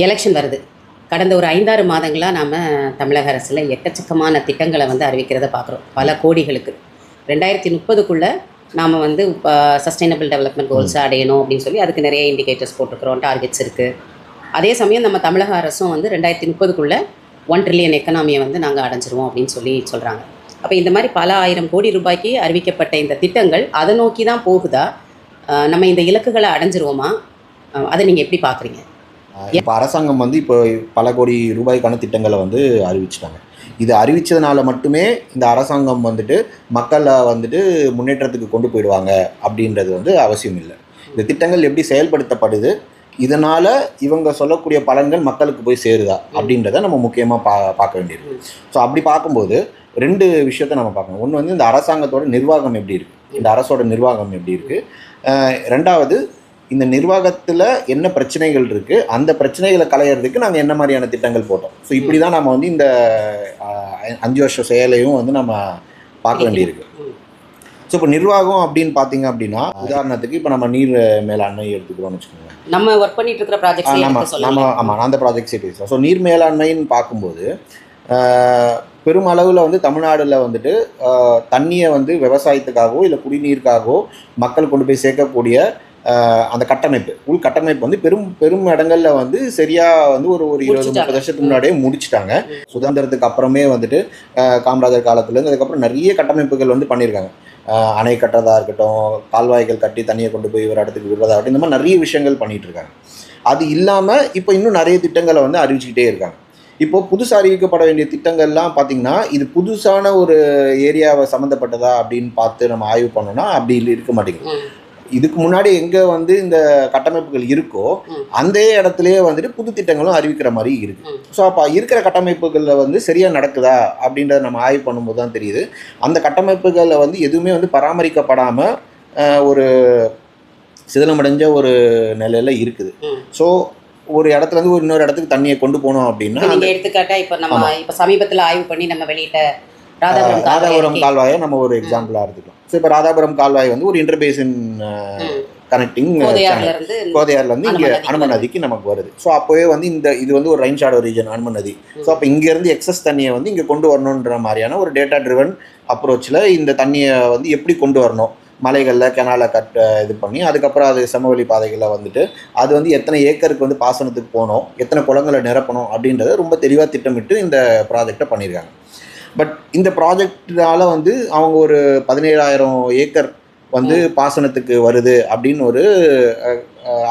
Election வருது. கடந்த ஒரு 5-6 மாதங்களாக நாம் தமிழக அரசில் எக்கச்சக்கமான திட்டங்களை வந்து அறிவிக்கிறத பார்க்குறோம். பல கோடிகளுக்கு 2030க்குள்ளே நாம் வந்து சஸ்டைனபிள் டெவலப்மெண்ட் கோல்ஸை அடையணும் அப்படின்னு சொல்லி அதுக்கு நிறைய இண்டிகேட்டர்ஸ் போட்டிருக்கிறோம், டார்கெட்ஸ் இருக்குது. அதே சமயம் நம்ம தமிழக அரசும் வந்து 2030க்குள்ளே 1 ட்ரில்லியன் எக்கனாமியை வந்து நாங்கள் அடைஞ்சிருவோம் அப்படின்னு சொல்கிறாங்க. அப்போ இந்த மாதிரி பல 1000 கோடி ரூபாய்க்கு அறிவிக்கப்பட்ட இந்த திட்டங்கள் அதை நோக்கி தான் போகுதா? நம்ம இந்த இலக்குகளை அடைஞ்சிருவோமா? அதை நீங்கள் எப்படி பார்க்குறீங்க? இப்போ அரசாங்கம் வந்து இப்போ பல கோடி ரூபாய்க்கான திட்டங்களை வந்து அறிவிச்சிட்டாங்க. இது அறிவித்ததுனால மட்டுமே இந்த அரசாங்கம் வந்துட்டு மக்களை வந்துட்டு முன்னேற்றத்துக்கு கொண்டு போயிடுவாங்க அப்படின்றது வந்து அவசியம் இல்லை. இந்த திட்டங்கள் எப்படி செயல்படுத்தப்படுது, இதனால் இவங்க சொல்லக்கூடிய பலன்கள் மக்களுக்கு போய் சேருதா அப்படின்றத நம்ம முக்கியமாக பார்க்க வேண்டியிருக்கு. ஸோ அப்படி பார்க்கும்போது 2 விஷயத்த நம்ம பார்க்கணும். ஒன்று வந்து இந்த அரசாங்கத்தோட நிர்வாகம் எப்படி இருக்குது, இந்த அரசோட நிர்வாகம் எப்படி இருக்குது. 2வது இந்த நிர்வாகத்தில் என்ன பிரச்சனைகள் இருக்குது, அந்த பிரச்சனைகளை களையிறதுக்கு நாங்கள் என்ன மாதிரியான திட்டங்கள் போட்டோம். ஸோ இப்படி தான் நம்ம வந்து இந்த 5 வருஷ செயலையும் வந்து நம்ம பார்க்க வேண்டியிருக்கு. ஸோ இப்போ நிர்வாகம் அப்படின்னு பார்த்தீங்க அப்படின்னா, உதாரணத்துக்கு இப்போ நம்ம நீர் மேலாண்மை எடுத்துக்கிறோம்னு வச்சுக்கோங்க. நம்ம ஒர்க் பண்ணிட்டு இருக்கிற ப்ராஜெக்ட் நம்ம அந்த ப்ராஜெக்ட்ஸே பேசுகிறோம். ஸோ நீர் மேலாண்மைன்னு பார்க்கும்போது பெருமளவில் வந்து தமிழ்நாடுல வந்துட்டு தண்ணியை வந்து விவசாயத்துக்காகவோ இல்லை குடிநீருக்காகவோ மக்கள் கொண்டு போய் சேர்க்கக்கூடிய அந்த கட்டமைப்பு, உள்கட்டமைப்பு வந்து பெரும் இடங்களில் வந்து சரியாக வந்து ஒரு 20-30 வருஷத்துக்கு முன்னாடியே முடிச்சுட்டாங்க. சுதந்திரத்துக்கு அப்புறமே வந்துட்டு காமராஜர் காலத்துலேருந்து அதுக்கப்புறம் நிறைய கட்டமைப்புகள் வந்து பண்ணியிருக்காங்க. அணை கட்டுறதா இருக்கட்டும், கால்வாய்கள் கட்டி தண்ணியை கொண்டு போய் ஒரு இடத்துக்கு விடுறதா இருக்கட்டும், இந்த மாதிரி நிறைய விஷயங்கள் பண்ணிகிட்டு இருக்காங்க. அது இல்லாமல் இப்போ இன்னும் நிறைய திட்டங்களை வந்து அறிவிச்சுக்கிட்டே இருக்காங்க. இப்போது புதுசாக அறிவிக்கப்பட வேண்டிய திட்டங்கள்லாம் பார்த்திங்கன்னா, இது புதுசான ஒரு ஏரியாவை சம்மந்தப்பட்டதா அப்படின்னு பார்த்து நம்ம ஆய்வு பண்ணோன்னா அப்படி இருக்க மாட்டேங்குது. இதுக்கு முன்னாடி எங்கே வந்து இந்த கட்டமைப்புகள் இருக்கோ அந்த இடத்துலையே வந்துட்டு புது திட்டங்களும் அறிவிக்கிற மாதிரி இருக்குது. ஸோ அப்போ இருக்கிற கட்டமைப்புகளில் வந்து சரியாக நடக்குதா அப்படின்றத நம்ம ஆய்வு பண்ணும்போது தான் தெரியுது. அந்த கட்டமைப்புகளில் வந்து எதுவுமே வந்து பராமரிக்கப்படாமல் ஒரு சிதிலமடைஞ்ச ஒரு நிலையில் இருக்குது. ஸோ ஒரு இடத்துலேருந்து ஒரு இன்னொரு இடத்துக்கு தண்ணியை கொண்டு போனோம் அப்படின்னா, எடுத்துக்காட்டாக இப்போ சமீபத்தில் ஆய்வு பண்ணி நம்ம வெளியிட்ட ராதாபுரம் கால்வாயை நம்ம ஒரு எக்ஸாம்பிளாக எடுத்துக்கலாம். ஸோ இப்போ ராதாபுரம் கால்வாய் வந்து ஒரு இன்டர்பேசின் கனெக்டிங் கோதையார்லேருந்து இங்கே அனுமன் நதிக்கு நமக்கு வருது. ஸோ அப்போவே வந்து இது வந்து ஒரு ரெயின் ஷாடோ ரீஜன் அனுமன் நதி. ஸோ அப்போ இங்கேருந்து எக்ஸஸ் தண்ணியை வந்து இங்கே கொண்டு வரணுன்ற மாதிரியான ஒரு டேட்டா ட்ரிவன் அப்ரோச்சில் இந்த தண்ணியை வந்து எப்படி கொண்டு வரணும், மலைகளில் கெனாலை இது பண்ணி அதுக்கப்புறம் அது சமவெளி பாதைகளில் வந்துட்டு அது வந்து எத்தனை ஏக்கருக்கு வந்து பாசனத்துக்கு போகணும், எத்தனை குளங்களை நிரப்பணும் அப்படின்றத ரொம்ப தெளிவாக திட்டமிட்டு இந்த ப்ராஜெக்டை பண்ணியிருக்காங்க. பட் இந்த ப்ராஜெக்டால் வந்து அவங்க ஒரு 17,000 ஏக்கர் வந்து பாசனத்துக்கு வருது அப்படின்னு ஒரு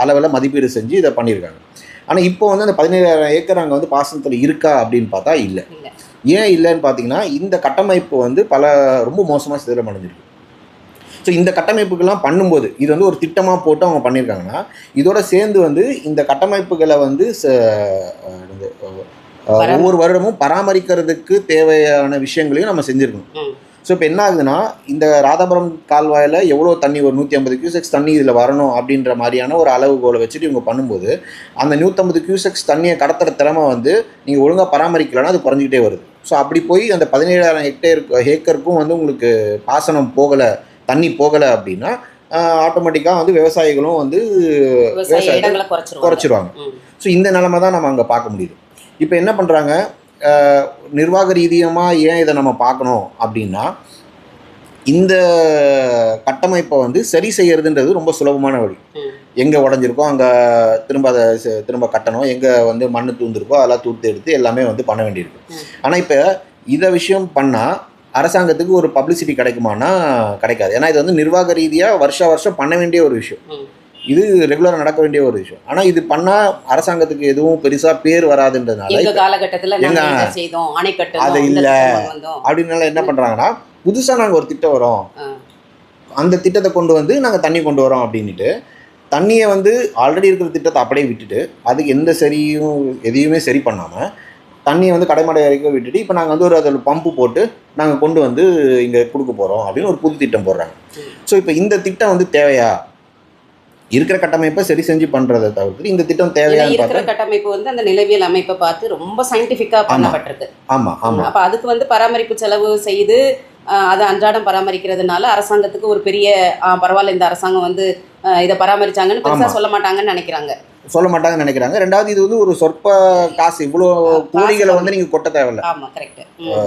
அளவில் மதிப்பீடு செஞ்சு இதை பண்ணியிருக்காங்க. ஆனால் இப்போ வந்து அந்த 17,000 ஏக்கர் அங்கே வந்து பாசனத்தில் இருக்கா அப்படின்னு பார்த்தா இல்லை. ஏன் இல்லைன்னு பார்த்தீங்கன்னா, இந்த கட்டமைப்பு வந்து ரொம்ப மோசமாக சிதிலமடைஞ்சிருக்கு. ஸோ இந்த கட்டமைப்புகள்லாம் பண்ணும்போது இது வந்து ஒரு திட்டமாக போட்டு அவங்க பண்ணியிருக்காங்கன்னா, இதோட சேர்ந்து வந்து இந்த கட்டமைப்புகளை வந்து ஒவ்வொரு வருடமும் பராமரிக்கிறதுக்கு தேவையான விஷயங்களையும் நம்ம செஞ்சுருக்கணும். ஸோ இப்போ என்ன ஆகுதுன்னா, இந்த ராதாபுரம் கால்வாயில் எவ்வளோ தண்ணி, ஒரு 150 கியூசெக்ஸ் தண்ணி இதில் வரணும் அப்படின்ற மாதிரியான ஒரு அளவுகோலை வச்சுட்டு இவங்க பண்ணும்போது அந்த 150 கியூசெக்ஸ் தண்ணியை கடத்துகிற திறமை வந்து நீங்கள் ஒழுங்காக பராமரிக்கலைன்னா அது குறைஞ்சிக்கிட்டே வருது. ஸோ அப்படி போய் அந்த 17,000 ஏக்கருக்கும் வந்து உங்களுக்கு பாசனம் போகலை, தண்ணி போகலை அப்படின்னா ஆட்டோமேட்டிக்காக வந்து விவசாயிகளும் வந்து விவசாயத்தை குறைச்சிருவாங்க. ஸோ இந்த நிலைமை தான் நம்ம அங்கே பார்க்க முடியுது. இப்போ என்ன பண்ணுறாங்க, நிர்வாக ரீதியமாக ஏன் இதை நம்ம பார்க்கணும் அப்படின்னா, இந்த கட்டமைப்பை வந்து சரி செய்யறதுன்றது ரொம்ப சுலபமான வழி. எங்கே உடஞ்சிருக்கோ அங்கே திரும்ப கட்டணும், எங்கே வந்து மண் தூந்துருக்கோ அதெல்லாம் தூத்து எடுத்து எல்லாமே வந்து பண்ண வேண்டியிருக்கு. ஆனால் இப்போ இதை விஷயம் பண்ணால் அரசாங்கத்துக்கு ஒரு பப்ளிசிட்டி கிடைக்குமானா கிடைக்காது. ஏன்னா இது வந்து நிர்வாக ரீதியாக வருஷம் பண்ண வேண்டிய ஒரு விஷயம், இது ரெகுலராக நடக்க வேண்டிய ஒரு விஷயம். ஆனால் இது பண்ணால் அரசாங்கத்துக்கு எதுவும் பெருசாக பேர் வராதுன்றதுனால அது இல்லை அப்படின்னால என்ன பண்ணுறாங்கன்னா, புதுசாக நாங்கள் ஒரு திட்டம் வரோம், அந்த திட்டத்தை கொண்டு வந்து நாங்கள் தண்ணி கொண்டு வரோம் அப்படின்ட்டு தண்ணியை வந்து ஆல்ரெடி இருக்கிற திட்டத்தை அப்படியே விட்டுட்டு அதுக்கு எதையுமே சரி பண்ணாமல் தண்ணியை வந்து கடைமடை வரைக்கும் விட்டுட்டு இப்போ நாங்கள் வந்து அதில் பம்பு போட்டு நாங்கள் கொண்டு வந்து இங்கே கொடுக்க போகிறோம் அப்படின்னு ஒரு புது திட்டம் போடுறாங்க. ஸோ இப்போ இந்த திட்டம் வந்து தேவையா? இருக்கிற கட்டமைப்பை சரி செஞ்சு பண்ணுறதை தவிர்த்து இந்த திட்டம் தேவையான இருக்கிற கட்டமைப்பு வந்து அந்த நிலவியல் அமைப்பை பார்த்து ரொம்ப சயின்டிஃபிக்காக பண்ணப்பட்டிருக்கு. ஆமாம் ஆமாம். அப்போ அதுக்கு வந்து பராமரிப்பு செலவு செய்து அதை அன்றாடம் பராமரிக்கிறதுனால அரசாங்கத்துக்கு ஒரு பெரிய பரவாயில்ல இந்த அரசாங்கம் வந்து இதை பராமரிச்சாங்கன்னு பெருசாக சொல்ல மாட்டாங்கன்னு நினைக்கிறாங்க. சொல்ல மாட்டாங்கன்னு நினைக்கிறாங்க. ரெண்டாவது இது வந்து ஒரு சொற்ப காசு, இவ்வளோ கோடிகளை வந்து நீங்கள் கொட்ட தேவையில்லை. ஆமாம், கரெக்ட்.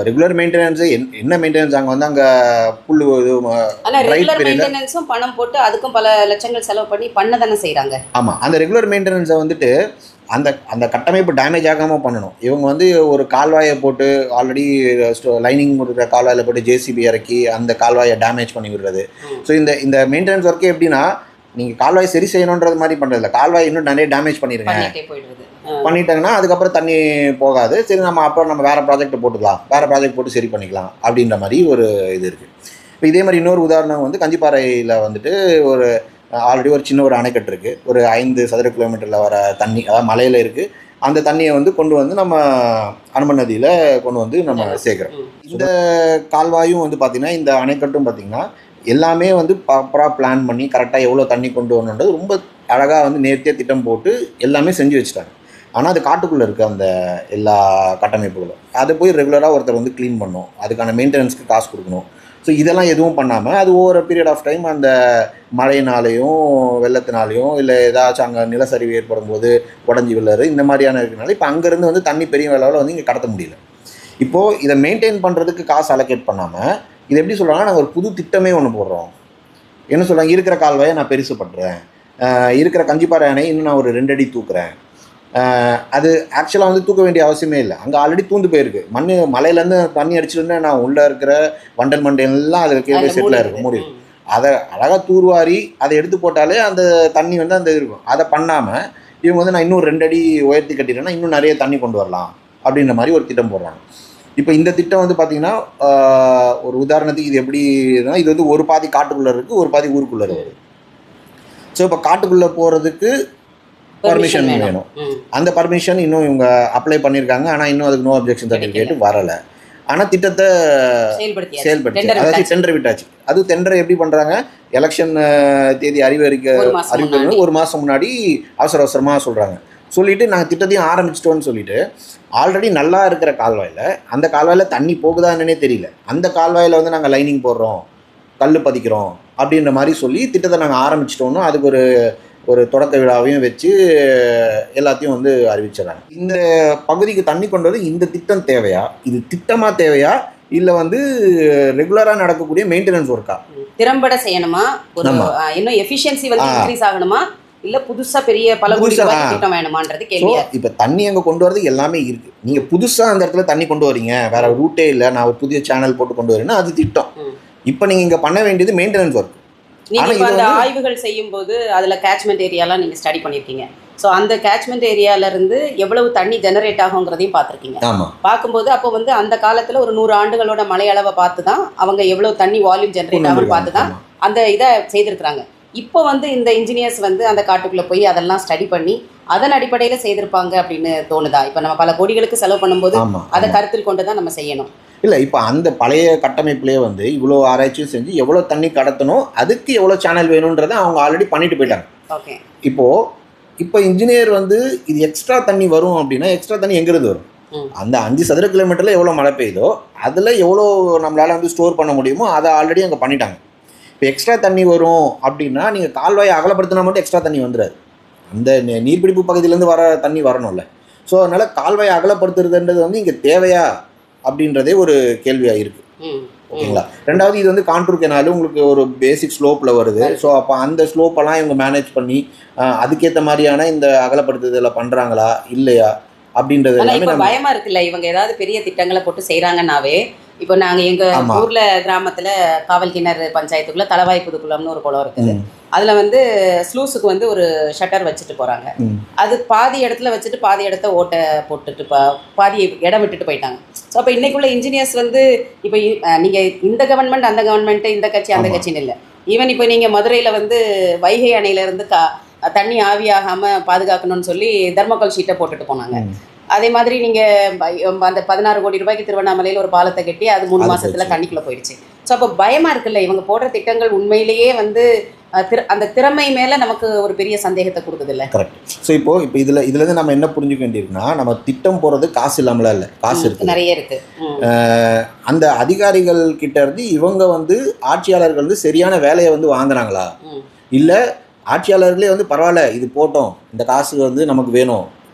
ரெகுலர் மெயின்டெனன்ஸு என்ன மெயின்டெனன்ஸ் அங்கே வந்து அங்கே புல் இது ஆனால் ரெகுலர் மெயின்டெனன்ஸும் பணம் போட்டு அதுக்கும் பல லட்சங்கள் செலவு பண்ணி பண்ண தானே செய்கிறாங்க. ஆமாம், அந்த ரெகுலர் மெயின்டெனன்ஸை வந்துட்டு அந்த அந்த கட்டமைப்பு டேமேஜ் ஆகாமல் பண்ணணும். இவங்க வந்து ஒரு கால்வாயை போட்டு ஆல்ரெடி லைனிங் இருக்கிற கால்வாயில் போட்டு ஜேசிபி இறக்கி அந்த கால்வாயை டேமேஜ் பண்ணி விடுறது. ஸோ இந்த மெயின்டெனன்ஸ் ஒர்க்கே எப்படின்னா, நீங்கள் கால்வாய் சரி செய்யணுன்றது மாதிரி பண்ணுறதில்ல, கால்வாய் இன்னும் நிறைய டேமேஜ் பண்ணிட்டாங்கன்னா அதுக்கப்புறம் தண்ணி போகாது. சரி, நம்ம வேறு ப்ராஜெக்ட் போட்டுக்கலாம், வேறு ப்ராஜெக்ட் போட்டு சரி பண்ணிக்கலாம் அப்படின்ற மாதிரி ஒரு இது இருக்குது. இப்போ இதே மாதிரி இன்னொரு உதாரணம் வந்து கஞ்சிப்பாறையில் வந்துட்டு ஒரு ஆல்ரெடி ஒரு சின்ன ஒரு அணைக்கட்டு இருக்குது. ஒரு 5 சதுர கிலோமீட்டரில் வர தண்ணி, அதாவது மலையில் இருக்குது. அந்த தண்ணியை வந்து கொண்டு வந்து நம்ம அனுமன் நதியில் கொண்டு வந்து நம்ம சேர்க்குறோம். இந்த கால்வாயும் வந்து பார்த்திங்கன்னா, இந்த அணைக்கட்டும் பார்த்திங்கன்னா எல்லாமே வந்து ப்ராப்பராக பிளான் பண்ணி கரெக்டாக எவ்வளோ தண்ணி கொண்டு வரணுன்றது ரொம்ப அழகாக வந்து நேர்த்தியாக திட்டம் போட்டு எல்லாமே செஞ்சு வச்சுட்டாங்க. ஆனால் அது காட்டுக்குள்ளே இருக்குது அந்த எல்லா கட்டமைப்புகளும். அதை போய் ரெகுலராக ஒருத்தர் வந்து க்ளீன் பண்ணணும், அதுக்கான மெயின்டெனன்ஸ்க்கு காசு கொடுக்கணும். ஸோ இதெல்லாம் எதுவும் பண்ணாமல் அது ஓவர பீரியட் ஆஃப் டைம் அந்த மழையினாலேயும் வெள்ளத்தினாலேயும் இல்லை ஏதாச்சும் அங்கே நிலச்சரிவு ஏற்படும் போது உடஞ்சி விழுறது இந்த மாதிரியான இருக்கிறனால இப்போ அங்கேருந்து வந்து தண்ணி பெரிய அளவில் வந்து இங்கே கடத்த முடியல. இப்போது இதை மெயின்டைன் பண்ணுறதுக்கு காசு அலோகேட் பண்ணாமல் இது எப்படி சொல்கிறாங்கன்னா, நாங்கள் ஒரு புது திட்டமே ஒன்று போடுறோம். என்ன சொல்கிறாங்க, இருக்கிற கால்வாயை நான் பெருசு பண்ணுறேன், இருக்கிற கஞ்சிப்பாறை அணை இன்னும் நான் ஒரு 2 அடி தூக்குறேன். அது ஆக்சுவலாக வந்து தூக்க வேண்டிய அவசியமே இல்லை, அங்கே ஆல்ரெடி தூந்து போயிருக்கு. மலையிலேருந்து தண்ணி அடிச்சுட்டு நான் உள்ளே இருக்கிற வண்டல் மண்டையெல்லாம் அதில் கீழே செட்டில் இருக்கும் முடியும். அதை அழகாக தூர்வாரி அதை எடுத்து போட்டாலே அந்த தண்ணி வந்து அந்த இருக்கும். அதை பண்ணாமல் இவங்க வந்து நான் இன்னும் 2 அடி உயர்த்தி கட்டிட்டேன்னா இன்னும் நிறைய தண்ணி கொண்டு வரலாம் அப்படின்ற மாதிரி ஒரு திட்டம் போடுறாங்க. இப்போ இந்த திட்டம் வந்து பார்த்திங்கன்னா, ஒரு உதாரணத்துக்கு இது எப்படின்னா, இது வந்து ஒரு பாதி காட்டுக்குள்ளே இருக்குது, ஒரு பாதி ஊருக்குள்ளே இருக்குது. ஸோ இப்போ காட்டுக்குள்ளே போகிறதுக்கு பர்மிஷன் வேணும். அந்த பர்மிஷன் இன்னும் இவங்க அப்ளை பண்ணியிருக்காங்க, ஆனால் இன்னும் அதுக்கு நோ அப்ஜெக்ஷன் சர்டிஃபிகேட் வரலை. ஆனால் திட்டத்தை செயல்படுத்தி அதாவது டெண்டர் விட்டாச்சு. அது டெண்டரை எப்படி பண்ணுறாங்க, எலெக்ஷன் தேதி அறிவிக்க ஒரு மாதம் முன்னாடி அவசரமாக சொல்கிறாங்க. சொல்லிவிட்டு நாங்கள் திட்டத்தையும் ஆரம்பிச்சிட்டோன்னு சொல்லிவிட்டு ஆல்ரெடி நல்லா இருக்கிற கால்வாயில், அந்த கால்வாயில் தண்ணி போகுதான்னே தெரியல, அந்த கால்வாயில் வந்து நாங்கள் லைனிங் போடுறோம், கல் பதிக்கிறோம் அப்படின்ற மாதிரி சொல்லி திட்டத்தை நாங்கள் ஆரம்பிச்சிட்டோன்னு அதுக்கு ஒரு தொடக்க விழாவையும் வச்சு எல்லாத்தையும் வந்து அறிவிச்சிடறாங்க. இந்த பகுதிக்கு தண்ணி கொண்டு வந்து இந்த திட்டம் தேவையா, இது திட்டமாக தேவையா, இல்லை வந்து ரெகுலராக நடக்கக்கூடிய மெயின்டெனன்ஸ் ஒர்க்கா, திறம்பட செய்யணுமா, ஒரு இன்னும் எஃபிஷியன்சி வந்து இன்க்ரீஸ் ஆகணுமா, இல்லை புதுசாக பெரிய பல திட்டம் வேணுமான்றது கேள்வி. இப்போ தண்ணி அங்கே கொண்டு வரது எல்லாமே இருக்குது. நீங்கள் புதுசாக அந்த இடத்துல தண்ணி கொண்டு வரீங்க, வேறு ரூட்டே இல்லை, நான் ஒரு புதிய சேனல் போட்டு கொண்டு வரேன்னா அது திட்டம். இப்போ நீங்கள் இங்கே பண்ண வேண்டியது மெயின்டெனன்ஸ் ஒர்க். நீங்கள் இப்போ அந்த ஆய்வுகள் செய்யும்போது அதில் கேட்ச்மெண்ட் ஏரியாலாம் நீங்கள் ஸ்டடி பண்ணியிருக்கீங்க. ஸோ அந்த கேட்ச்மெண்ட் ஏரியாவிலேருந்து எவ்வளவு தண்ணி ஜெனரேட் ஆகுங்கிறதையும் பார்த்துருக்கீங்க. பார்க்கும்போது அப்போ வந்து அந்த காலத்தில் ஒரு 100 ஆண்டுகளோட மழை அளவை பார்த்து தான் அவங்க எவ்வளோ தண்ணி வால்யூம் ஜெனரேட் ஆகும்னு பார்த்து தான் அந்த இதை செய்திருக்கிறாங்க. இப்போ வந்து இந்த இன்ஜினியர்ஸ் வந்து அந்த காட்டுக்குள்ளே போய் அதெல்லாம் ஸ்டடி பண்ணி அதன் அடிப்படையில் செய்திருப்பாங்க அப்படின்னு தோணுதா? இப்போ நம்ம பல கோடிகளுக்கு செலவு பண்ணும்போது அதை கருத்தில் கொண்டு தான் நம்ம செய்யணும். இல்லை, இப்போ அந்த பழைய கட்டமைப்புலேயே வந்து இவ்வளோ ஆராய்ச்சியும் செஞ்சு எவ்வளோ தண்ணி கடத்தணும், அதுக்கு எவ்வளோ சேனல் வேணுன்றதை அவங்க ஆல்ரெடி பண்ணிட்டு போயிட்டாங்க. ஓகே, இப்போ இன்ஜினியர் வந்து இது எக்ஸ்ட்ரா தண்ணி வரும் அப்படின்னா எக்ஸ்ட்ரா தண்ணி எங்கேருந்து வரும்? அந்த 5 சதுர கிலோமீட்டரில் எவ்வளோ மழை பெய்யுதோ அதில் எவ்வளோ நம்மளால் வந்து ஸ்டோர் பண்ண முடியுமோ அதை ஆல்ரெடி அங்கே பண்ணிட்டாங்க. இப்போ எக்ஸ்ட்ரா தண்ணி வரும் அப்படின்னா நீங்கள் கால்வாயை அகலப்படுத்தினா மட்டும் எக்ஸ்ட்ரா தண்ணி வந்துடாது, அந்த நீர்பிடிப்பு பகுதியிலேருந்து வர தண்ணி வரணும்ல. ஸோ அதனால் கால்வாயை அகலப்படுத்துறதுன்றது வந்து இங்கே தேவையா அப்படின்றதே ஒரு கேள்வியாக இருக்குது. ஓகேங்களா? ரெண்டாவது, இது வந்து கான்டூர் கெனாலும் உங்களுக்கு ஒரு பேசிக் ஸ்லோப்பில் வருது. ஸோ அப்போ அந்த ஸ்லோப்பெல்லாம் இவங்க மேனேஜ் பண்ணி அதுக்கேற்ற மாதிரியான இந்த அகலப்படுத்துதலை பண்ணுறாங்களா இல்லையா அப்படின்றது எல்லாமே பயமாக இருக்குல்ல. இவங்க ஏதாவது பெரிய திட்டங்களை போட்டு செய்கிறாங்கன்னாவே, இப்போ நாங்கள் எங்கள் ஊரில் கிராமத்தில் காவல் கிணறு பஞ்சாயத்துக்குள்ளே தலவாய் புதுக்குளம்னு ஒரு குளம் இருக்குது. அதில் வந்து ஸ்லூஸுக்கு வந்து ஒரு ஷட்டர் வச்சுட்டு போகிறாங்க. அது பாதி இடத்துல வச்சுட்டு பாதி இடத்த ஓட்டை போட்டுட்டு பாதி இடம் விட்டுட்டு போயிட்டாங்க. ஸோ அப்போ இன்றைக்குள்ள இன்ஜினியர்ஸ் வந்து இப்போ நீங்கள் இந்த கவர்மெண்ட் அந்த கவர்மெண்ட்டு, இந்த கட்சி அந்த கட்சின்னு இல்லை. ஈவன் இப்போ நீங்கள் மதுரையில் வந்து வைகை அணையிலேருந்து தண்ணி ஆவியாகாமல் பாதுகாக்கணும்னு சொல்லி தர்மக்கோல் ஷீட்டை போட்டுட்டு போனாங்க. அதே மாதிரி நீங்கள் அந்த 16 கோடி ரூபாய்க்கு திருவண்ணாமலையில் ஒரு பாலத்தை கட்டி அது 3 மாதத்தில் தண்ணிக்குள்ளே போயிடுச்சு. ஸோ அப்போ பயமாக இருக்குல்ல, இவங்க போடுற திட்டங்கள் உண்மையிலேயே வந்து அந்த திறமை மேலே நமக்கு ஒரு பெரிய சந்தேகத்தை கொடுக்குது இல்லை? கரெக்ட். ஸோ இப்போ இதுலேருந்து நம்ம என்ன புரிஞ்சுக்க வேண்டியிருக்குன்னா, நம்ம திட்டம் போடுறது காசு இல்லாமலாம் இல்லை, காசு இருக்குது, நிறைய இருக்குது. அந்த அதிகாரிகள் கிட்ட இருந்து இவங்க வந்து ஆட்சியாளர்கள் வந்து சரியான வேலையை வந்து வாங்குறாங்களா, இல்லை ஆட்சியாளர்களே வந்து பரவாயில்ல இது போட்டோம், இந்த காசு வந்து நமக்கு வேணும்,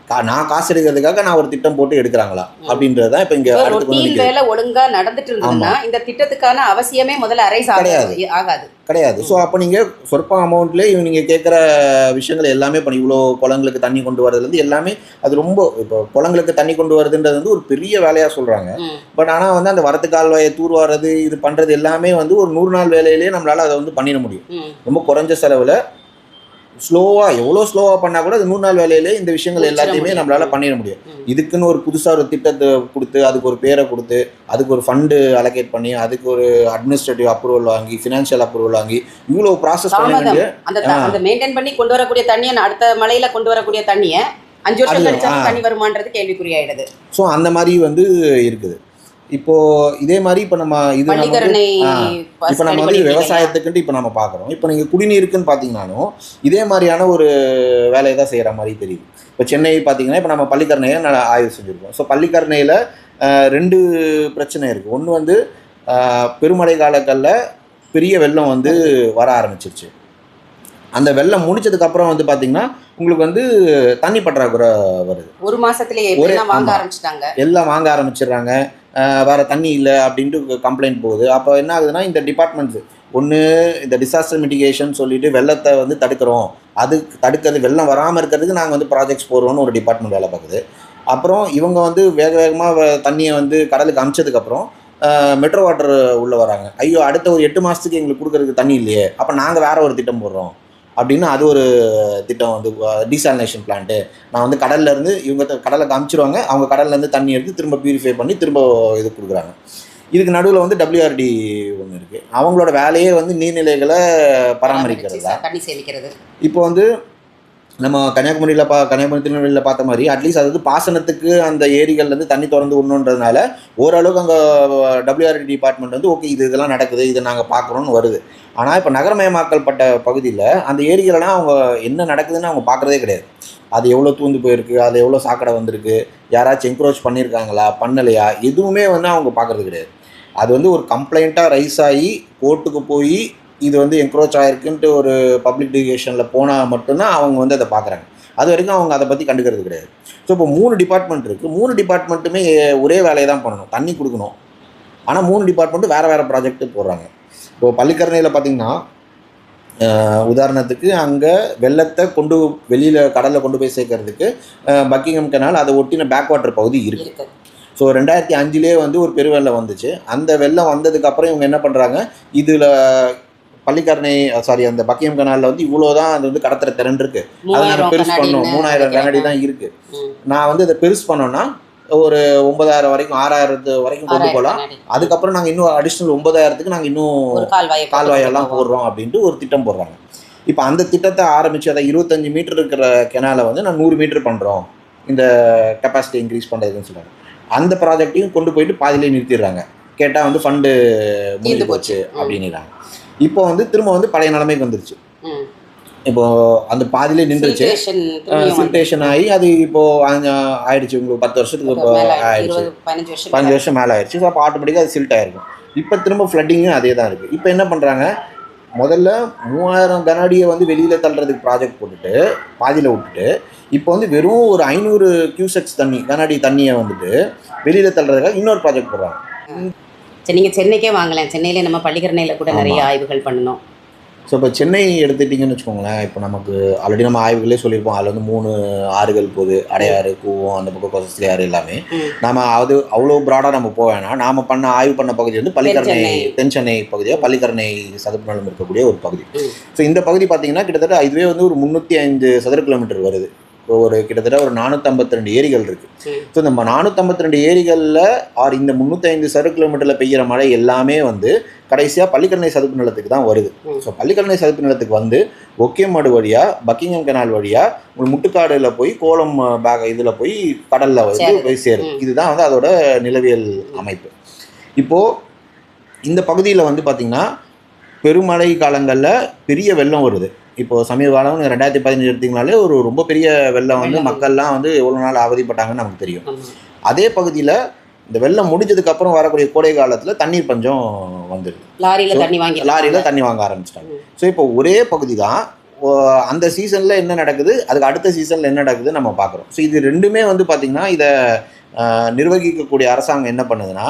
நான் காசு எடுக்கிறதுக்காக நான் ஒரு திட்டம் போட்டு எடுக்கிறாங்களா அப்படின்றது தான் இப்போ இங்கே ரொட்டீன் வேலை ஒழுங்கா நடந்துட்டு இருந்ததுன்னா இந்த திட்டத்துக்கான அவசியமே முதல்ல அரைஸ் ஆகாது கிடையாது. ஸோ அப்போ நீங்கள் சொற்ப அமௌண்ட்லேயே நீங்கள் கேட்குற விஷயங்கள் எல்லாமே பண்ணி இவ்வளோ குளங்களுக்கு தண்ணி கொண்டு வரதுலேருந்து எல்லாமே அது ரொம்ப இப்போ குளங்களுக்கு தண்ணி கொண்டு வரதுன்றது வந்து ஒரு பெரிய வேலையாக சொல்கிறாங்க. பட் ஆனால் வந்து அந்த வரத்து கால்வாயை தூர்வாரது இது பண்ணுறது எல்லாமே வந்து ஒரு 100 நாள் வேலையிலேயே நம்மளால் அதை வந்து பண்ணிட முடியும். ரொம்ப குறைஞ்ச செலவில் ஸ்லோவாக எவ்வளோ ஸ்லோவாக பண்ணால் கூட அது 100 நாள் வேலையிலே இந்த விஷயங்கள் எல்லாத்தையுமே நம்மளால் பண்ணிட முடியும். இதுக்குன்னு ஒரு புதுசாக ஒரு திட்டத்தை கொடுத்து அதுக்கு ஒரு பேரை கொடுத்து அதுக்கு ஒரு ஃபண்டு அலோகேட் பண்ணி அதுக்கு ஒரு அட்மினிஸ்ட்ரேட்டிவ் அப்ரூவல் வாங்கி ஃபினான்ஷியல் அப்ரூவல் வாங்கி இவ்வளோ ப்ராசஸ் அந்த மெயின்டைன் பண்ணி கொண்டு வரக்கூடிய தண்ணியை அடுத்த மழையில் கொண்டு வரக்கூடிய தண்ணியை 5 வருஷம் கழிச்சா தண்ணி வருமானது கேள்விக்குறியாயிடுது. ஸோ அந்த மாதிரி வந்து இருக்குது. இப்போ இதே மாதிரி இப்போ நம்ம இது இப்போ நம்ம வந்து விவசாயத்துக்குன்ட்டு இப்போ நம்ம பார்க்குறோம். இப்போ நீங்கள் குடிநீருக்குன்னு பார்த்தீங்கன்னாலும் இதே மாதிரியான ஒரு வேலையை தான் செய்கிற மாதிரி தெரியுது. இப்போ சென்னை பார்த்தீங்கன்னா இப்போ நம்ம பள்ளிக்கரணையை ஆய்வு செஞ்சுருக்கோம். ஸோ பள்ளிக்கரணையில் 2 பிரச்சனை இருக்குது. ஒன்று வந்து பெருமழை காலங்களில் பெரிய வெள்ளம் வந்து வர ஆரம்பிச்சிருச்சு. அந்த வெள்ளம் முடிச்சதுக்கு அப்புறம் வந்து பார்த்தீங்கன்னா உங்களுக்கு வந்து தண்ணி பற்றாக்குறை வருது. ஒரு மாசத்துலயே வாங்க ஆரம்பிச்சிட்டாங்க, எல்லாம் வாங்க ஆரம்பிச்சிடுறாங்க. வேறு தண்ணி இல்லை அப்படின்ட்டு கம்ப்ளைண்ட் போகுது. அப்போ என்ன ஆகுதுன்னா இந்த டிபார்ட்மெண்ட்ஸு ஒன்று இந்த டிசாஸ்டர் மிட்டிகேஷன் சொல்லிட்டு வெள்ளத்தை வந்து தடுக்கிறோம், அதுக்கு தடுக்கிறது வெள்ளம் வராமல் இருக்கிறதுக்கு நாங்கள் வந்து ப்ராஜெக்ட்ஸ் போடுறோன்னு ஒரு டிபார்ட்மெண்ட் வேலை பார்க்குது. அப்புறம் இவங்க வந்து வேகமாக தண்ணியை வந்து கடலுக்கு அனுப்பிச்சதுக்கப்புறம் மெட்ரோ வாட்டர் உள்ளே வராங்க. ஐயோ அடுத்த ஒரு 8 மாதத்துக்கு எங்களுக்கு கொடுக்குறதுக்கு தண்ணி இல்லையே, அப்போ நாங்கள் வேறு ஒரு திட்டம் போடுறோம் அப்படின்னு அது ஒரு திட்டம் வந்து டீசாலினேஷன் பிளான்ட்டு. நான் வந்து கடல்லேருந்து இவங்க கடலை காமிச்சிருவாங்க, அவங்க கடல்லேருந்து தண்ணி எடுத்து திரும்ப பியூரிஃபை பண்ணி திரும்ப இது கொடுக்குறாங்க. இதுக்கு நடுவில் வந்து WRD ஒன்று இருக்குது. அவங்களோட வேலையே வந்து நீர்நிலைகளை பராமரிக்கிறது தான், தண்ணி சேமிக்கிறது. இப்போ வந்து நம்ம கன்னியாகுமரி திருநெல்வேலியில் பார்த்த மாதிரி அட்லீஸ்ட் அது வந்து பாசனத்துக்கு அந்த ஏரிகள்லேருந்து தண்ணி திறந்து விடணுன்றதுனால ஓரளவுக்கு அங்கே WRD டிபார்ட்மெண்ட் வந்து ஓகே இதெல்லாம் நடக்குது, இதை நாங்கள் பார்க்குறோன்னு வருது. ஆனால் இப்போ நகரமயமாக்கப்பட்ட பகுதியில் அந்த ஏரிகளெலாம் அவங்க என்ன நடக்குதுன்னு அவங்க பார்க்குறதே கிடையாது. அது எவ்வளோ தூந்து போயிருக்கு, அது எவ்வளோ சாக்கடை வந்திருக்கு, யாராச்சும் என்க்ரோச் பண்ணியிருக்காங்களா பண்ணலையா, எதுவுமே வந்து அவங்க பார்க்குறது கிடையாது. அது வந்து ஒரு கம்ப்ளைண்ட்டாக ரைஸ் ஆகி கோர்ட்டுக்கு போய் இது வந்து என்க்ரோச் ஆகிருக்குன்ட்டு ஒரு பப்ளிக் டிவிகேஷனில் போனால் மட்டும்தான் அவங்க வந்து அதை பார்க்குறாங்க. அது வரைக்கும் அவங்க அதை பற்றி கண்டுக்கிறது கிடையாது. ஸோ இப்போ 3 டிபார்ட்மெண்ட் இருக்குது. 3 டிபார்ட்மெண்ட்டுமே ஒரே வேலையை தான் பண்ணணும், தண்ணி கொடுக்கணும். ஆனால் 3 டிபார்ட்மெண்ட்டும் வேறு வேறு ப்ராஜெக்ட்டு போடுறாங்க. இப்போது பள்ளிக்கரணையில் பார்த்திங்கன்னா உதாரணத்துக்கு அங்கே வெள்ளத்தை கொண்டு வெளியில் கடலில் கொண்டு போய் சேர்க்கறதுக்கு பக்கிங்ஹாம் கெனால் அதை ஒட்டின பேக் வாட்டர் பகுதி இருக்குது. ஸோ 2005 வந்து ஒரு பெருவெள்ளம் வந்துச்சு. அந்த வெள்ளம் வந்ததுக்கப்புறம் இவங்க என்ன பண்ணுறாங்க, இதில் பள்ளிக்கரணை அந்த பக்கிங்ஹாம் கெனாலில் வந்து இவ்வளோ தான் அது வந்து கடத்துற திறன் இருக்குது, அதை நான் பெருசு பண்ணணும், 3000 கனஅடி தான் இருக்குது, நான் வந்து அதை பெருசு பண்ணோன்னா ஒரு 9000 வரைக்கும் 6000 வரைக்கும் கொண்டு போகலாம், அதுக்கப்புறம் நாங்கள் இன்னும் அடிஷ்னல் 9000க்கு நாங்கள் இன்னும் கால்வாயெல்லாம் போடுறோம் அப்படின்ட்டு ஒரு திட்டம் போடுறாங்க. இப்போ அந்த திட்டத்தை ஆரம்பித்து அதை 25 மீட்டர் இருக்கிற கெனாலை வந்து நான் 100 மீட்டர் பண்ணுறோம் இந்த கெப்பாசிட்டி இன்க்ரீஸ் பண்ணுறதுன்னு சொல்கிறாங்க. அந்த ப்ராஜெக்டையும் கொண்டு போயிட்டு பாதியிலே நிறுத்திடுறாங்க. கேட்டால் வந்து ஃபண்டு முடிந்து போச்சு அப்படின்னுறாங்க. இப்போ வந்து திரும்ப வந்து பழைய நிலைமைக்கு வந்துருச்சு. இப்போது அந்த பாதியிலே நின்றுச்சு, சில்டேஷன் ஆகி அது இப்போது ஆயிடுச்சு. உங்களுக்கு 10 வருஷத்துக்கு இப்போ ஆயிடுச்சு, 15 வருஷம் மேலே ஆயிடுச்சு. ஸோ அப்போ ஆட்டோமேட்டிக்காக அது சில்ட் ஆகிருக்கும். இப்போ திரும்ப ஃப்ளட்டிங்கும் அதே தான் இருக்குது. இப்போ என்ன பண்ணுறாங்க, முதல்ல 3000 கனஅடியை வந்து வெளியில் தள்ளுறதுக்கு ப்ராஜெக்ட் போட்டுட்டு பாதியில் விட்டுட்டு இப்போ வந்து வெறும் ஒரு 500 கியூசெக்ஸ் கனஅடி தண்ணியை வந்துட்டு வெளியில் தள்ளுறதுக்காக இன்னொரு ப்ராஜெக்ட் போடுறாங்க. சரி, நீங்கள் சென்னைக்கே வாங்கலாம். சென்னையிலே நம்ம பள்ளிக்கரணையில் கூட நிறைய ஆய்வுகள் பண்ணணும். ஸோ இப்போ சென்னை எடுத்துட்டிங்கன்னு வச்சுக்கோங்களேன், இப்போ நமக்கு ஆல்ரெடி நம்ம ஆய்வுகளே சொல்லியிருப்போம். அதில் வந்து 3 ஆறுகள் போகுது, அடையாறு, கூவம், அந்த பக்கம் கொசஸ்லி ஆறு எல்லாமே. நம்ம அது அவ்வளோ ப்ராடாக நம்ம போக வேணாம். நாம் ஆய்வு பண்ண பகுதி வந்து பள்ளிக்கரணை, தென் சென்னை பகுதியாக பள்ளிக்கரணை சதுப்பு நிலம் இருக்கக்கூடிய ஒரு பகுதி. ஸோ இந்த பகுதி பார்த்திங்கன்னா கிட்டத்தட்ட இதுவே வந்து ஒரு 305 சதுர கிலோமீட்டர் வருது. ஒரு கிட்டத்தட்ட ஒரு 452 ஏரிகள் இருக்குது. ஸோ இந்த 452 ஏரிகளில் இந்த 305 சதுர கிலோமீட்டரில் பெய்கிற மழை எல்லாமே வந்து கடைசியாக பள்ளிக்கரணை சதுப்பு நிலத்துக்கு தான் வருது. ஸோ பள்ளிக்கரணை சதுப்பு நிலத்துக்கு வந்து ஒக்கேமாடு வழியாக பக்கிங்ஹாம் கெனால் வழியாக ஒரு முட்டுக்காடில் போய் கோலம் இதில் போய் கடலில் வந்து போய் சேரும். இதுதான் வந்து அதோட நிலவியல் அமைப்பு. இப்போது இந்த பகுதியில் வந்து பார்த்திங்கன்னா பெருமழை காலங்களில் பெரிய வெள்ளம் வருது. இப்போது சமீப காலம் 2015 எடுத்திங்கனாலே ஒரு ரொம்ப பெரிய வெள்ளம் வந்து மக்கள்லாம் வந்து எவ்வளோ நாள் அவதிப்பட்டாங்கன்னு நமக்கு தெரியும். அதே பகுதியில் இந்த வெள்ளம் முடிஞ்சதுக்கப்புறம் வரக்கூடிய கோடை காலத்தில் தண்ணீர் பஞ்சம் வந்துடுது. லாரியில் தண்ணி வாங்க ஆரம்பிச்சிட்டாங்க. ஸோ இப்போ ஒரே பகுதி தான், அந்த சீசனில் என்ன நடக்குது, அதுக்கு அடுத்த சீசனில் என்ன நடக்குது நம்ம பார்க்குறோம். ஸோ இது ரெண்டுமே வந்து பார்த்திங்கன்னா இதை நிர்வகிக்கக்கூடிய அரசாங்கம் என்ன பண்ணுதுன்னா,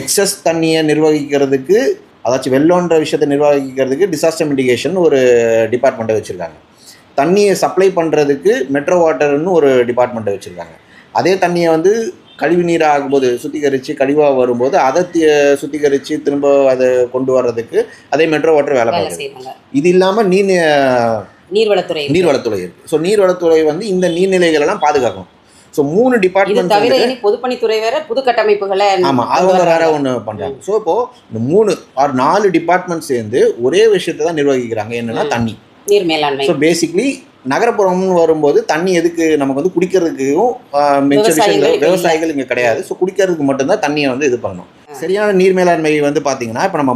எக்ஸஸ் தண்ணியை நிர்வகிக்கிறதுக்கு, அதாச்சும் வெள்ளோன்ற விஷயத்தை நிர்வகிக்கிறதுக்கு டிசாஸ்டர் மிட்டிகேஷன் ஒரு டிபார்ட்மெண்ட்டை வச்சுருக்காங்க. தண்ணியை சப்ளை பண்ணுறதுக்கு மெட்ரோ வாட்டர்னு ஒரு டிபார்ட்மெண்ட்டை வச்சுருக்காங்க. அதே தண்ணியை வந்து கழிவு நீராக ஆகும்போது சுத்திகரித்து கழிவாக வரும்போது அதை சுத்திகரித்து திரும்ப அதை கொண்டு வர்றதுக்கு அதே மெட்ரோ வாட்டர் வேலை பார்க்குது. இது இல்லாமல் நீர்வளத்துறை இருக்குது. ஸோ நீர்வளத்துறை வந்து இந்த நீர்நிலைகளெல்லாம் பாதுகாக்கணும். ஸோ 3 டிபார்ட்மெண்ட் தவிர பொதுப்பணித்துறை வேற புது கட்டமைப்புகளை ஆமாம் அவங்க வேற ஒன்று பண்ணுறாங்க. ஸோ இப்போது இந்த 3 or 4 டிபார்ட்மெண்ட் சேர்ந்து ஒரே விஷயத்தை தான் நிர்வகிக்கிறாங்க, என்னென்னா தண்ணி, நீர் மேலாண்மை. ஸோ பேசிக்லி நகரப்புறம்னு வரும்போது தண்ணி எதுக்கு நமக்கு வந்து குடிக்கிறதுக்கும் மிச்ச விஷயங்கள் விவசாயிகள் இங்கே கிடையாது. ஸோ குடிக்கிறதுக்கு மட்டும்தான் தண்ணியை வந்து இது பண்ணணும். சரியான நீர் மேலாண்மை வந்து பார்த்திங்கன்னா இப்போ நம்ம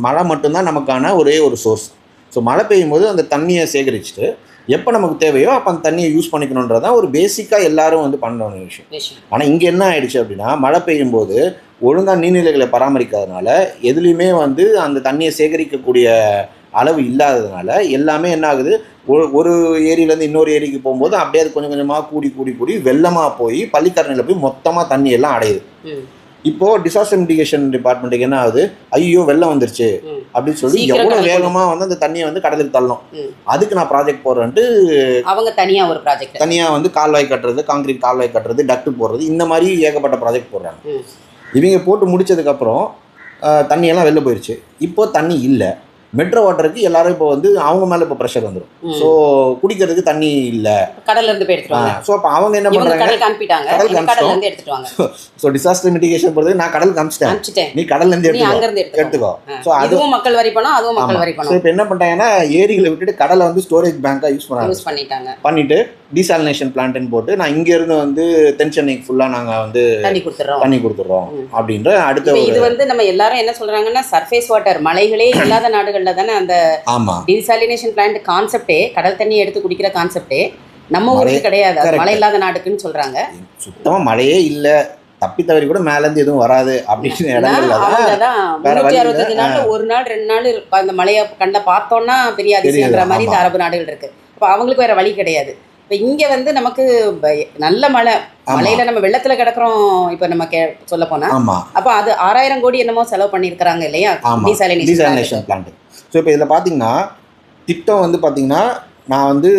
மழை மட்டும்தான் நமக்கான ஒரே ஒரு சோர்ஸ். ஸோ மழை பெய்யும் போது அந்த தண்ணியை சேகரிச்சுட்டு எப்போ நமக்கு தேவையோ அப்போ அந்த தண்ணியை யூஸ் பண்ணிக்கணுன்றதான் ஒரு பேசிக்காக எல்லாரும் வந்து பண்ண ஒரு விஷயம். ஆனால் இங்கே என்ன ஆயிடுச்சு அப்படின்னா, மழை பெய்யும் போது ஒழுங்காக நீர்நிலைகளை பராமரிக்காதனால எதுலேயுமே வந்து அந்த தண்ணியை சேகரிக்கக்கூடிய அளவு இல்லாததுனால எல்லாமே என்ன ஆகுது, ஒரு ஏரியிலேருந்து இன்னொரு ஏரிக்கு போகும்போது அப்படியே அது கொஞ்சம் கொஞ்சமாக கூடி வெள்ளமாக போய் பள்ளிக்கரணையில் போய் மொத்தமாக தண்ணி எல்லாம் அடையுது. இப்போது டிசாஸ்டர் மிட்டிகேஷன் டிபார்ட்மெண்ட்டுக்கு என்ன ஆகுது, ஐயோ வெள்ளம் வந்துருச்சு அப்படின்னு சொல்லி எவ்வளோ வேகமாக வந்து அந்த தண்ணியை வந்து கடலுக்கு தள்ளணும், அதுக்கு நான் ப்ராஜெக்ட் போடுறேன்ட்டு அவங்க தனியாக ஒரு ப்ராஜெக்ட் தனியாக வந்து கால்வாய் கட்டுறது, காங்கிரீட் கால்வாய் கட்டுறது, டக்டு போடுறது, இந்த மாதிரி ஏகப்பட்ட ப்ராஜெக்ட் போடுறாங்க. இவங்க போட்டு முடிச்சதுக்கப்புறம் தண்ணியெல்லாம் வெளில போயிடுச்சு. இப்போது தண்ணி இல்லை. மெட்ரோ வாட்டருக்கு எல்லாரும் இப்போ வந்து அவங்க மேலே இப்போ ப்ரெஷர் வந்துடும். ஸோ குடிக்கிறதுக்கு தண்ணி இல்லை, கடல்ல இருந்து எடுத்துருவாங்க. ஸோ அப்போ அவங்க என்ன பண்ணுறாங்க, ஸோ டிசாஸ்டர் மிட்டிகேஷன் போகிறது நான் கடலுக்கு அனுப்பிச்சிட்டேன், நீ கடல்லேருந்து எடுத்துக்கோ. ஸோ அதுவும் மக்கள் வரி பணம், அதுவும் மக்கள் வரி பணம். ஸோ இப்போ என்ன பண்ணிட்டாங்கன்னா ஏரிகளை விட்டுட்டு கடலை வந்து ஸ்டோரேஜ் பேங்காக யூஸ் பண்ணிட்டு டீசாலினேஷன் பிளான்ட்னு போட்டு நான் இங்கேருந்து வந்து தென் சென்னைக்கு ஃபுல்லாக நாங்கள் வந்து தண்ணி கொடுத்துட்றோம் அப்படின்ற அடுத்த இது வந்து நம்ம எல்லாரும் என்ன சொல்கிறாங்கன்னா சர்ஃபேஸ் வாட்டர் மலைகளே இல்லாத நாடுகளில் தானே அந்த டீசாலினேஷன் பிளான்ட் கான்செப்டே, கடல் தண்ணி எடுத்து குடிக்கிற கான்செப்டே நம்ம ஊருக்கு கிடையாது, மழை இல்லாத நாட்டுக்குன்னு சொல்கிறாங்க. சுத்தமாக மழையே இல்லை, தப்பி தவறி கூட மேலேருந்து எதுவும் வராது அப்படின்னு இடங்கள்ல தான் 365 நாள் ஒரு நாள் 2 நாள் அந்த மழையை கண்ட பார்த்தோன்னா பெரிய அதிசயங்கிற மாதிரி இந்த அரபு நாடுகள் இருக்குது. இப்போ அவங்களுக்கு வேறு வழி கிடையாது. இப்போ இங்கே வந்து நமக்கு நல்ல மழையில நம்ம வெள்ளத்தில் கிடக்கிறோம். இப்போ நம்ம சொல்ல போனால் அப்போ அது 6000 கோடி என்னமோ செலவு பண்ணியிருக்கிறாங்க இல்லையா டீசாலினேஷன் பிளான்ட். ஸோ இப்போ இதில் பார்த்தீங்கன்னா திட்டம் வந்து பார்த்தீங்கன்னா நான் வந்து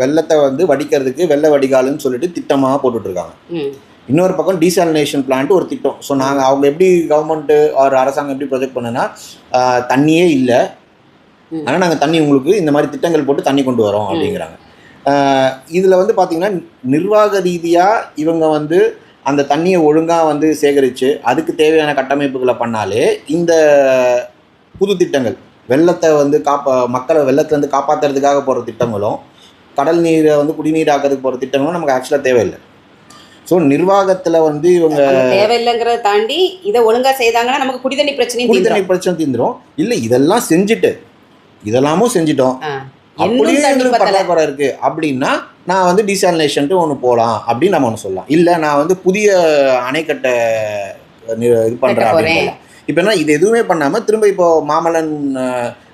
வெள்ளத்தை வந்து வடிக்கிறதுக்கு வெள்ள வடிகாலுன்னு சொல்லிட்டு திட்டமாக போட்டுட்ருக்காங்க. இன்னொரு பக்கம் டீசாலினேஷன் பிளான்ட் ஒரு திட்டம். ஸோ நாங்கள் அவங்க எப்படி கவர்மெண்ட்டு ஒரு அரசாங்கம் எப்படி ப்ரொஜெக்ட் பண்ணுன்னா, தண்ணியே இல்லை ஆனால் நாங்கள் தண்ணி உங்களுக்கு இந்த மாதிரி திட்டங்கள் போட்டு தண்ணி கொண்டு வரோம் அப்படிங்கிறாங்க. இதில் வந்து பார்த்திங்கன்னா நிர்வாக ரீதியாக இவங்க வந்து அந்த தண்ணியை ஒழுங்காக வந்து சேகரித்து அதுக்கு தேவையான கட்டமைப்புகளை பண்ணாலே இந்த புது திட்டங்கள் வெள்ளத்தை வந்து மக்களை வெள்ளத்துலேருந்து காப்பாற்றுறதுக்காக போகிற திட்டங்களும் கடல் நீரை வந்து குடிநீராக்கிறதுக்கு போகிற திட்டங்களும் நமக்கு ஆக்சுவலாக தேவையில்லை. ஸோ நிர்வாகத்தில் வந்து இவங்க தேவையில்லைங்கிறத தாண்டி இதை ஒழுங்காக செய்தாங்கன்னா நமக்கு குடிதண்ணி பிரச்சனை தீந்துடும். இல்லை இதெல்லாம் இதெல்லாமும் செஞ்சிட்டோம் அப்படியே பற்றாக்குறை இருக்குது அப்படின்னா நான் வந்து டீசாலினேஷன்ட்டு ஒன்று போகலாம் அப்படின்னு நம்ம ஒன்று சொல்லலாம். இல்லை நான் வந்து புதிய அணைக்கட்டை இது பண்ணுறேன் அப்படின்னு. இப்போ என்ன இது எதுவுமே பண்ணாமல் திரும்ப இப்போ மாமல்லன்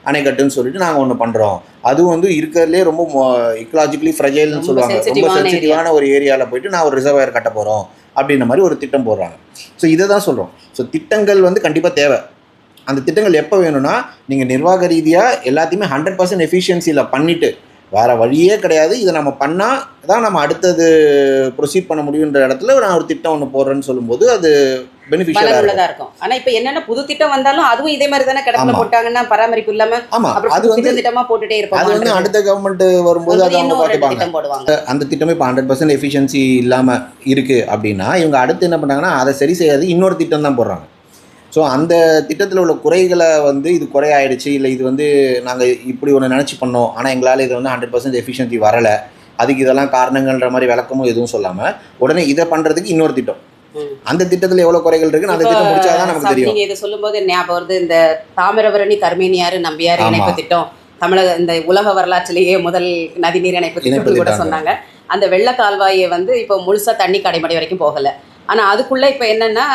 அணைக்கட்டுன்னு சொல்லிட்டு நாங்கள் ஒன்று பண்ணுறோம், அதுவும் வந்து இருக்கிறதுலே ரொம்ப இக்கலாஜிக்கலி ஃப்ரெஜைல்னு சொல்லுவாங்க, ரொம்ப சென்சிட்டிவான ஒரு ஏரியாவில் போயிட்டு நான் ஒரு ரிசர்வாயர் கட்ட போகிறோம் அப்படின்ற மாதிரி ஒரு திட்டம் போடுறாங்க. ஸோ இதை தான் சொல்கிறோம். ஸோ திட்டங்கள் வந்து கண்டிப்பாக தேவை. அந்த திட்டங்கள் எப்போ வேணும்னா நீங்கள் நிர்வாக ரீதியாக எல்லாத்தையுமே 100% எஃபிஷியன்சியில் பண்ணிவிட்டு வேறு வழியே கிடையாது, இதை நம்ம பண்ணால் தான் நம்ம அடுத்தது ப்ரொசீட் பண்ண முடியுன்ற இடத்துல நான் ஒரு திட்டம் ஒன்று போடுறேன்னு சொல்லும்போது அது பெனிஃபிஷியலாக இருக்கும். ஆனால் இப்போ என்னென்ன புது திட்டம் வந்தாலும் அதுவும் இதே மாதிரி தானே கடலில் போட்டாங்கன்னா பராமரிப்பு இல்லாமல் அது வந்து திட்டமாக போட்டுகிட்டே இருப்பாங்க. அது வந்து அடுத்த கவர்மெண்ட் வரும்போது அதை அவங்க பார்த்துப்பாங்க. அந்த திட்டமே இப்போ 100% எஃபிஷியன்சி இல்லாமல் இருக்குது அப்படின்னா இவங்க அடுத்து என்ன பண்ணாங்கன்னா அதை சரி செய்யாது இன்னொரு திட்டம் தான் போடுறாங்க. ஸோ அந்த திட்டத்தில் உள்ள குறைகளை வந்து இது குறையாயிடுச்சு, இல்லை இது வந்து நாங்கள் இப்படி ஒன்று நினச்சி பண்ணோம் ஆனால் எங்களால் இது வந்து 100% எஃபிஷியன்சி வரலை, அதுக்கு இதெல்லாம் காரணங்கள்ன்ற மாதிரி விளக்கமும் எதுவும் சொல்லாமல் உடனே இதை பண்ணுறதுக்கு இன்னொரு திட்டம், அந்த திட்டத்தில் எவ்வளோ குறைகள் இருக்குன்னு அந்த திட்டம் முடிச்சாதான் நமக்கு தெரியும். நீங்கள் இதை சொல்லும்போது ஞாபகம் வருது, இந்த தாமிரபரணி கர்மேனியாறு நம்பியாறு இணைப்பு திட்டம் தமிழக இந்த உலக வரலாற்றிலேயே முதல் நதிநீர் இணைப்பு திட்டம் கூட சொன்னாங்க. அந்த வெள்ள கால்வாயை வந்து இப்போ முழுசாக தண்ணி கடைமடை வரைக்கும் போகலை. ஆனால் அதுக்குள்ளே இப்போ என்னென்னா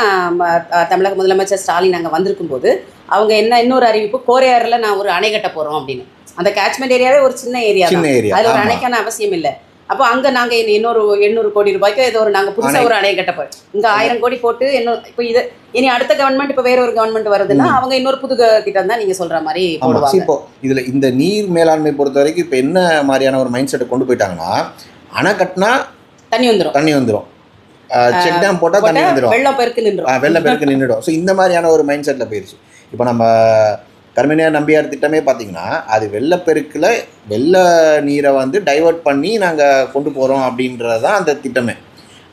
தமிழக முதலமைச்சர் ஸ்டாலின் அங்கே வந்திருக்கும் போது அவங்க இன்னொரு அறிவிப்பு கோரையாறில் நான் ஒரு அணை கட்ட போகிறோம் அப்படின்னு. அந்த கேட்ச்மெண்ட் ஏரியாவே ஒரு சின்ன ஏரியா, சின்ன ஏரியா, அதில் ஒரு அணைக்கான அவசியம் இல்லை. அப்போ அங்கே நாங்கள் இன்னொரு 800 கோடி ரூபாய்க்கு ஏதோ ஒரு நாங்கள் புதுசாக ஒரு அணையை கட்டப்போம். இங்கே 1000 கோடி போட்டு இன்னும் இப்போ இது இனி அடுத்த கவர்மெண்ட் இப்போ வேற ஒரு கவர்மெண்ட் வருதுன்னா அவங்க இன்னொரு புது திட்டம் தான் நீங்கள் சொல்கிற மாதிரி போடுவாங்க. இப்போ இதில் இந்த நீர் மேலாண்மை பொறுத்த வரைக்கும் இப்போ என்ன மாதிரியான ஒரு மைண்ட் செட்டை கொண்டு போயிட்டாங்கன்னா, அணை கட்டினா தண்ணி வந்துடும், செக் டேம் போட்டால் தண்ணி வந்துடும், வெள்ளம் பெருக்கு நின்றுடும். ஸோ இந்த மாதிரியான ஒரு மைண்ட் செட்டில் போயிடுச்சு. இப்போ நம்ம கர்மனியார் நம்பியார் திட்டமே பார்த்தீங்கன்னா அது வெள்ளப்பெருக்கில் வெள்ள நீரை வந்து டைவர்ட் பண்ணி நாங்கள் கொண்டு போகிறோம் அப்படின்றது தான் அந்த திட்டமே.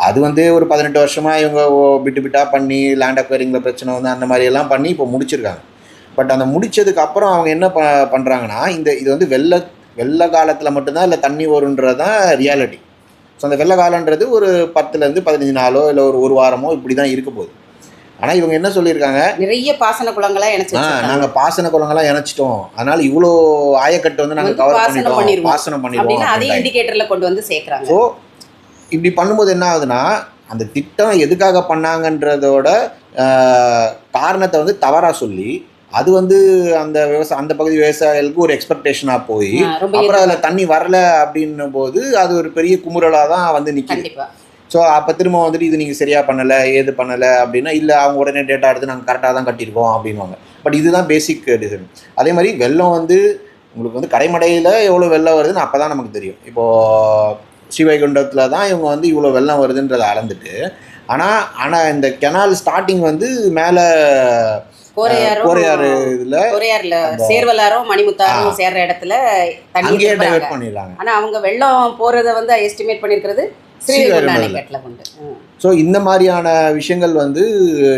அது வந்து ஒரு 18 வருஷமாக இவங்க பிட்டாக பண்ணி லேண்ட் அக்வயரிங்கில் பிரச்சனை வந்து அந்த மாதிரியெல்லாம் பண்ணி இப்போ முடிச்சிருக்காங்க. பட் அந்த முடித்ததுக்கு அப்புறம் அவங்க என்ன பண்ணுறாங்கன்னா, இது வந்து வெள்ள காலத்தில் மட்டும்தான் இல்லை தண்ணி வருன்றது தான் ரியாலிட்டி. ஸோ அந்த வெள்ள காலன்றது ஒரு 10லேருந்து 15 நாளோ இல்லை ஒரு வாரமோ இப்படி தான் இருக்க போகுது. ஆனால் இவங்க என்ன சொல்லியிருக்காங்க, நிறைய பாசன குளங்களாக இணைச்சி நாங்கள் பாசன குளங்களாக இணைச்சிட்டோம், அதனால் இவ்வளோ ஆயக்கட்டு வந்து நாங்கள் கவர் பண்ணிடுவோம், பாசனம் பண்ணிடுவோம், அதையும் இண்டிகேட்டரில் கொண்டு வந்து சேர்க்குறாங்க. ஸோ இப்படி பண்ணும்போது என்ன ஆகுதுன்னா, அந்த திட்டம் எதுக்காக பண்ணாங்கன்றதோட காரணத்தை வந்து தவறாக சொல்லி அது வந்து அந்த பகுதி விவசாயிகளுக்கு ஒரு எக்ஸ்பெக்டேஷனாக போய் அப்புறம் அதில் தண்ணி வரல அப்படின்னும் போது அது ஒரு பெரிய குமுறலாக தான் வந்து நிற்கிது. ஸோ அப்போ திரும்ப வந்துட்டு இது நீங்கள் சரியாக பண்ணலை ஏது பண்ணலை அப்படின்னா, இல்லை அவங்க உடனே டேட்டா எடுத்து நாங்கள் கரெக்டாக தான் கட்டியிருக்கோம் அப்படின்வாங்க. பட் இதுதான் பேசிக் டிசைன். அதே மாதிரி வெள்ளம் வந்து உங்களுக்கு வந்து கடைமடையில் எவ்வளோ வெள்ளம் வருதுன்னு அப்போ தான் நமக்கு தெரியும். இப்போது ஸ்ரீவைகுண்டத்தில் தான் இவங்க வந்து இவ்வளோ வெள்ளம் வருதுன்றதை அளந்துட்டு, ஆனால் இந்த கெனால் ஸ்டார்டிங் வந்து மேலே கோரையாறு கோரையாறுல சேர்வலாரும் மணிமுத்தாரும் சேர்ற இடத்துல தண்ணி டைவர்ட் பண்ணிடுறாங்க. ஆனால் அவங்க வெள்ளம் போகிறத வந்து எஸ்டிமேட் பண்ணியிருக்கிறது ஸ்ரீவைகுண்ட அணைக்கட்டில் கொண்டு. ஸோ இந்த மாதிரியான விஷயங்கள் வந்து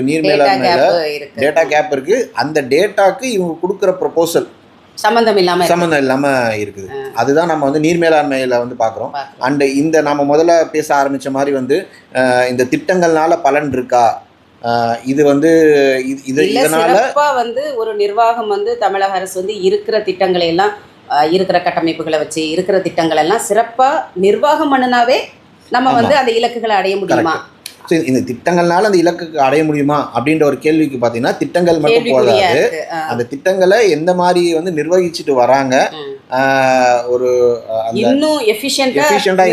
நீர் மேலாண்மையில் டேட்டா கேப் இருக்குது. அந்த டேட்டாக்கு இவங்க கொடுக்குற ப்ரொபோசல் சம்மந்தம் இல்லாமல் இருக்குது. அதுதான் நம்ம வந்து நீர் மேலாண்மையில் வந்து பார்க்குறோம். அண்ட் இந்த நம்ம முதல்ல பேச ஆரம்பித்த மாதிரி வந்து இந்த திட்டங்கள்னால பலன் இருக்கா, இது வந்து இதனால வந்து ஒரு நிர்வாகம் வந்து தமிழக அரசு வந்து இருக்கிற திட்டங்களை எல்லாம் இருக்கிற கட்டமைப்புகளை வச்சு இருக்கிற திட்டங்கள் எல்லாம் சிறப்பாக நிர்வாகம் பண்ணினாவே நம்ம வந்து அந்த இலக்குகளை அடைய முடியுமா? ஸோ இந்த திட்டங்கள்னால அந்த இலக்குக்கு அடைய முடியுமா அப்படின்ற ஒரு கேள்விக்கு பார்த்தீங்கன்னா, திட்டங்கள் மட்டும் போதாது, அந்த திட்டங்களை எந்த மாதிரி வந்து நிர்வகிச்சுட்டு வராங்க, ஒரு இன்னும் எஃபிஷியண்டாக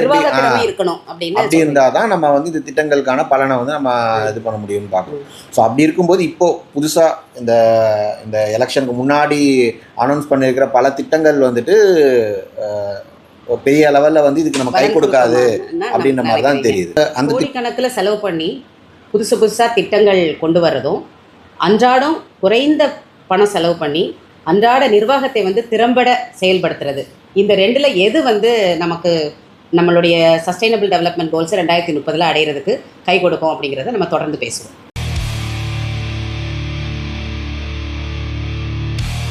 இருக்கணும் அப்படி இருந்தால் தான் நம்ம வந்து இந்த திட்டங்களுக்கான பலனை வந்து நம்ம இது பண்ண முடியும்னு பார்க்கணும். ஸோ அப்படி இருக்கும்போது இப்போது புதுசாக இந்த எலெக்ஷனுக்கு முன்னாடி அனௌன்ஸ் பண்ணியிருக்கிற பல திட்டங்கள் வந்துட்டு பெரிய லெவலில் வந்து இதுக்கு நம்ம கை கொடுக்காது அப்படின்ற மாதிரி தான் தெரியுது. அந்த கோடிக்கணக்கில் செலவு பண்ணி புதுசாக திட்டங்கள் கொண்டு வர்றதும், அன்றாடம் குறைந்த பணம் செலவு பண்ணி அன்றாட நிர்வாகத்தை வந்து திறம்பட செயல்படுத்துறது, இந்த ரெண்டில் எது வந்து நமக்கு நம்மளுடைய சஸ்டைனபிள் டெவலப்மெண்ட் கோல்ஸ் 2030 அடையிறதுக்கு கை கொடுக்கும் அப்படிங்கிறத நம்ம தொடர்ந்து பேசுவோம்.